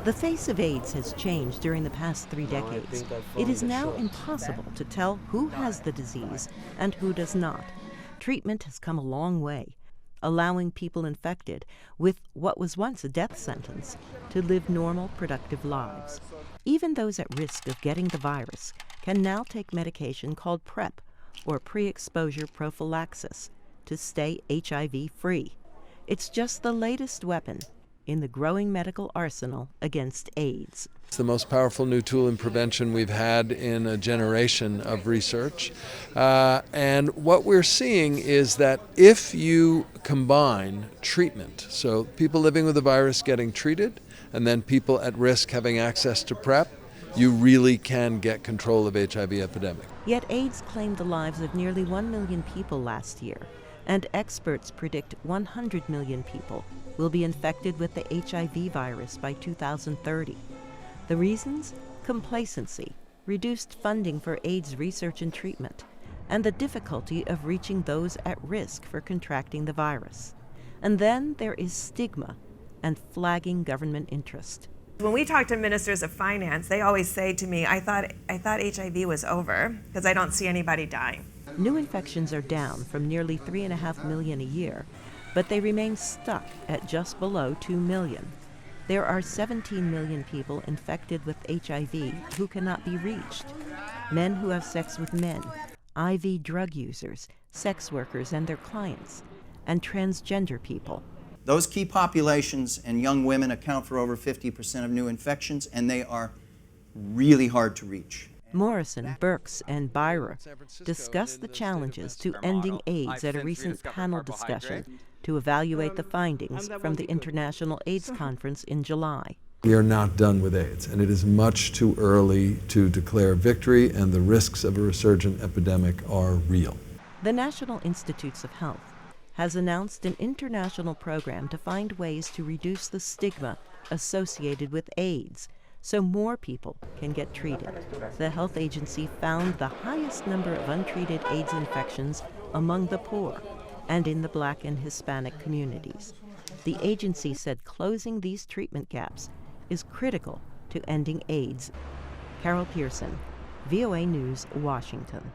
The face of AIDS has changed during the past 3 decades. It is now impossible to tell who has the disease and who does not. Treatment has come a long way, allowing people infected with what was once a death sentence to live normal, productive lives. Even those at risk of getting the virus can now take medication called PrEP, or pre-exposure prophylaxis, to stay HIV-free. It's just the latest weapon in the growing medical arsenal against AIDS. It's the most powerful new tool in prevention we've had in a generation of research. And what we're seeing is that if you combine treatment, so people living with the virus getting treated, and then people at risk having access to PrEP, you really can get control of HIV epidemic. Yet AIDS claimed the lives of nearly 1 million people last year, and experts predict 100 million people will be infected with the HIV virus by 2030. The reasons? Complacency, reduced funding for AIDS research and treatment, and the difficulty of reaching those at risk for contracting the virus. And then there is stigma and flagging government interest. When we talk to ministers of finance, they always say to me, I thought HIV was over because I don't see anybody dying. New infections are down from nearly 3.5 million a year, but they remain stuck at just below 2 million. There are 17 million people infected with HIV who cannot be reached. Men who have sex with men, IV drug users, sex workers and their clients, and transgender people. Those key populations and young women account for over 50% of new infections, and they are really hard to reach. Morrison, Birx, and Byra discussed the challenges to ending AIDS at a recent panel discussion to evaluate the findings from the International AIDS Conference in July. We are not done with AIDS, and it is much too early to declare victory, and the risks of a resurgent epidemic are real. The National Institutes of Health has announced an international program to find ways to reduce the stigma associated with AIDS, so more people can get treated. The health agency found the highest number of untreated AIDS infections among the poor and in the Black and Hispanic communities. The agency said closing these treatment gaps is critical to ending AIDS. Carol Pearson, VOA News, Washington.